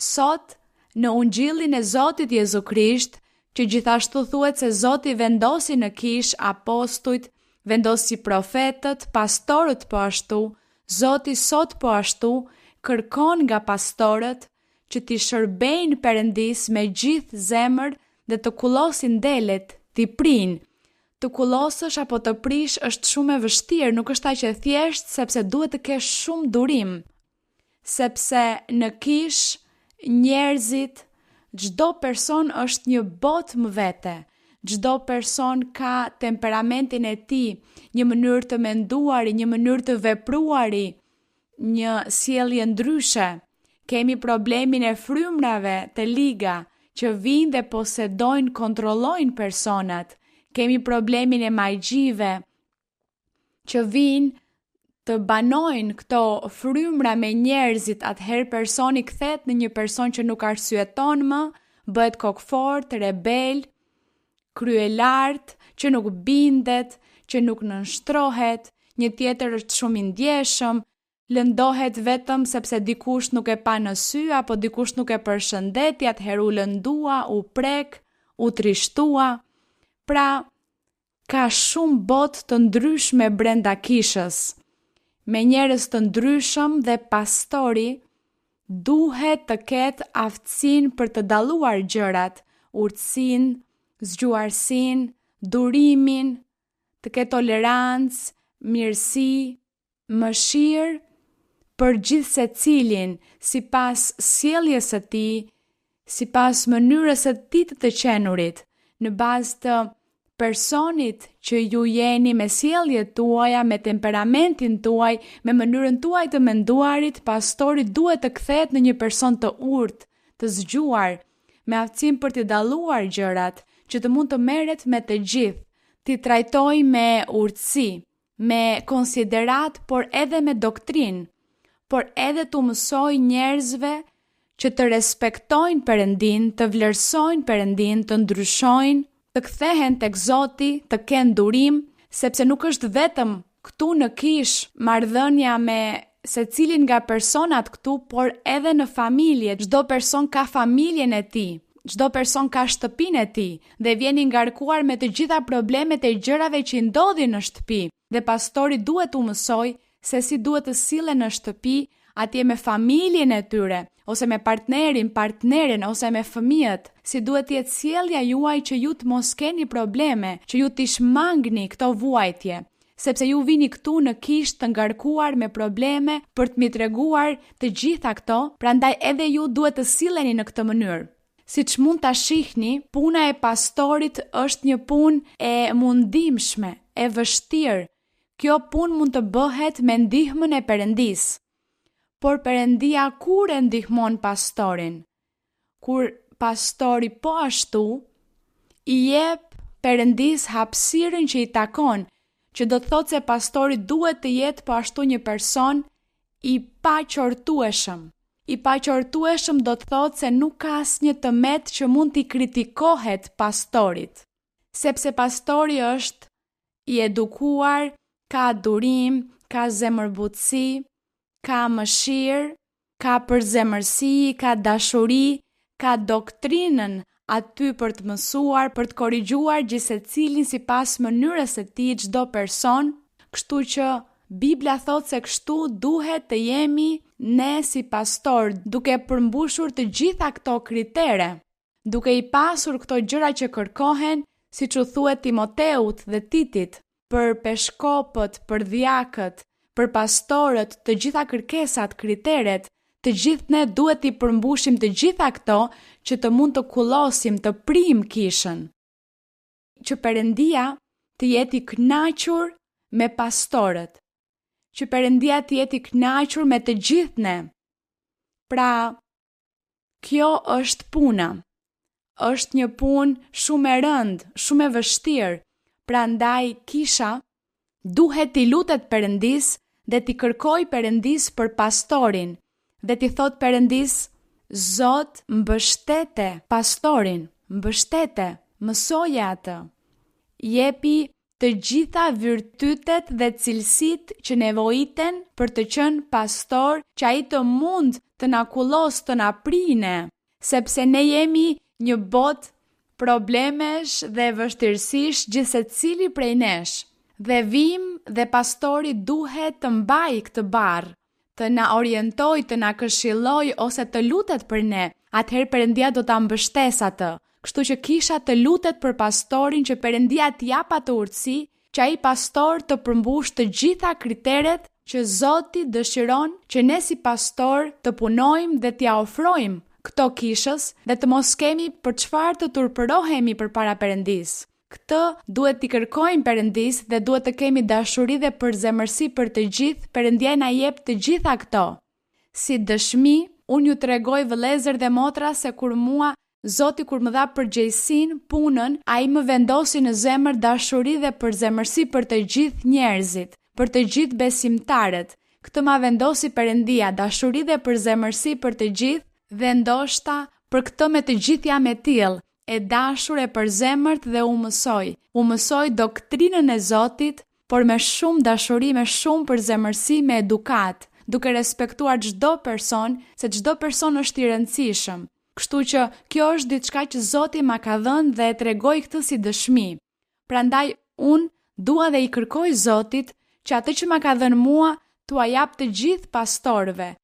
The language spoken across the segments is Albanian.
Sot, në Ungjillin e Zotit Jezu Krisht, që gjithashtu thuhet se Zoti vendosi në kish apostujt, vendosi profetët, pastorët po ashtu, Zoti sot po ashtu kërkon nga pastorët që t'i shërbejnë Perëndis me gjithë zemër dhe të kullosin delet, t'i prinë. Të kullosësh apo të prish është shumë e vështirë, nuk është aq e thjeshtë sepse duhet të kesh shumë durim. Sepse në kish njerëzit, çdo person është një botë më vete. Çdo person ka temperamentin e tij, një mënyrë të menduari, një mënyrë të vepruari, një sjellje ndryshe. Kemi problemin e frymrave të liga që vinë dhe posedojnë, kontrollojnë personat. Kemi problemin e magjive që vinë të banojnë këto frymra me njerëzit, atëherë personi kthehet në një person që nuk arsyeton më, bëhet kokfort, rebel, kryelart, që nuk bindet, që nuk nënshtrohet, një tjetër është shumë i ndjeshëm, lëndohet vetëm sepse dikush nuk e pa në sy apo dikush nuk e përshëndeti, atëherë u lëndua, u prek, u trishtua. Pra, ka shumë botë të ndryshme brenda kishës. Me njerëz të ndryshëm dhe pastori duhet të ketë aftësinë për të dalluar gjërat, urtësinë, zgjuarsinë, durimin, të ketë tolerancë, mirësi, mëshirë për gjithë secilin, sipas sjelljes së tij, sipas mënyrës së tij të qenurit, në bazë të personit që ju jeni, me sjelljet tuaja, me temperamentin tuaj, me mënyrën tuaj të menduarit. Pastori duhet të kthehet në një person të urtë, të zgjuar, me aftësinë për të dalluar gjërat, që të mund të merret me të gjithë, t'i trajtoj me urtësi, me konsiderat, por edhe me doktrinë, por edhe të mësoj njerëzve që të respektojnë Perëndin, të vlerësojnë Perëndin, të ndryshojnë, të kthehen tek Zoti, të kenë durim, sepse nuk është vetëm këtu në kish marrëdhënia me secilin nga personat këtu, por edhe në familje. Çdo person ka familjen e tij, çdo person ka shtëpinë e tij dhe vjen i ngarkuar me të gjitha problemet e gjërave që i ndodhin në shtëpi. Dhe pastori duhet t'u mësoj se si duhet të sillen në shtëpi, atje me familjen e tyre, ose me partneren, ose me fëmijët, si duhet jetë sjellja juaj që ju të mos keni probleme, që ju t'i shmangni këto vuajtje, sepse ju vini këtu në kishë të ngarkuar me probleme për të mi treguar të gjitha këto, prandaj edhe ju duhet të silleni në këtë mënyrë. Siç mund ta shihni, puna e pastorit është një punë e mundimshme, e vështirë. Kjo punë mund të bëhet me ndihmën e Perëndisë. Por Perëndia kur e ndihmon pastorin? Kur pastori po ashtu i jep Perëndis hapësirën që i takon, që do të thotë se pastori duhet të jetë po ashtu një person i paqortueshëm. I paqortueshëm do të thotë se nuk ka asnjë tëmet që mund t'i kritikohet pastorit, sepse pastori është i edukuar, ka durim, ka zemërbutësi, ka mëshirë, ka përzemërsi, ka dashuri, ka doktrinën aty për të mësuar, për të korrigjuar gjithsecilin sipas mënyrës së tij çdo person, kështu që Bibla thotë se kështu duhet të jemi ne si pastor, duke përmbushur të gjitha këto kritere, duke i pasur këto gjëra që kërkohen, siç u thuhet Timoteut dhe Titit, për peshkopët, për dhjakët, për pastorët, të gjitha kërkesat, kriteret, të gjithë ne duhet t'i përmbushim të gjitha këto që të mund të kullosim, të prim kishën. Që Perëndia të jetë i kënaqur me pastorët, që Perëndia të jetë i kënaqur me të gjithë ne. Pra, kjo është puna. Është një punë shumë e rëndë, shumë e vështirë. Prandaj kisha duhet t'i lutet Perëndis dhe t'i kërkoj Perëndis për pastorin, dhe t'i thot Perëndis: Zot, mbështete pastorin, mbështete, mësoje atë, jepi të gjitha virtytet dhe cilësitë që nevojiten për të qenë pastor, që ai të mund të na kullos, të na prine, sepse ne jemi një botë problemesh dhe vështirësish gjithsecili prej nesh. Dhe vim dhe pastori duhet të mbaj këtë barë, të na orientoj, të na këshilloj ose të lutet për ne. Atëherë Perëndia do ta mbështes atë. Kështu që kisha të lutet për pastorin që Perëndia t'i jap atë urtësi, që ai pastor të përmbush të gjitha kriteret që Zoti dëshiron që ne si pastor të punojmë dhe t'ia ofrojmë këto kishës dhe të mos kemi për çfarë të turpërohemi përpara Perëndisë. Këtë duhet t'i kërkojmë Perëndis dhe duhet të kemi dashuri dhe përzemërsi për të gjithë. Perëndia na jep të gjitha këto. Si dëshmi, unë ju tregoj vëllezër dhe motra se kur Zoti kur më dha përgjegjësinë, punën, ai më vendosi në zemër dashuri dhe përzemërsi për të gjithë njerëzit, për të gjithë besimtarët. Këtë ma vendosi Perëndia, dashuri dhe përzemërsi për të gjithë, dhe ndoshta për këtë me të gjithë jam e tillë, e dashur e përzemërt dhe u mësoj doktrinën e Zotit, por me shumë dashuri, me shumë përzemërsi, me edukat, duke respektuar çdo person, se çdo person është i rëndësishëm. Kështu që kjo është diçka që Zoti ma ka dhënë dhe e tregoj këtë si dëshmi. Prandaj unë dua dhe i kërkoj Zotit që atë që ma ka dhënë mua t'ua jap të gjithë pastorëve,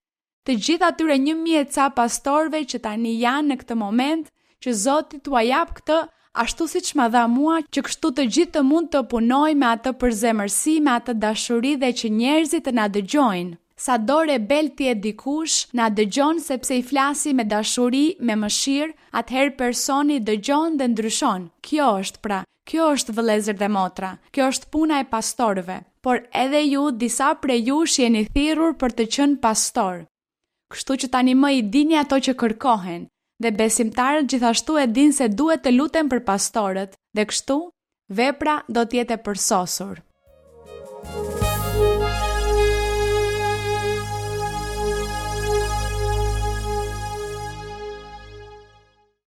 të gjithë atyre 1000 ca pastorëve që tani janë në këtë moment, që Zoti t'ua jap këtë ashtu siç ma dha mua, që kështu të gjithë të mund të punojnë me atë përzemërsi, me atë dashuri dhe që njerëzit të na dëgjojnë. Sa do rebel ti e dikush, na dëgjon sepse i flasi me dashuri, me mëshirë, atëherë personi dëgjon dhe ndryshon. Kjo është vëllezër dhe motra, kjo është puna e pastorëve. Por edhe ju, disa prej jush jeni thirrur për të qenë pastor. Kështu që tani më i dini ato që kërkohen, dhe besimtarët gjithashtu e dinë se duhet të lutem për pastorët, dhe kështu vepra do të jetë e përsosur.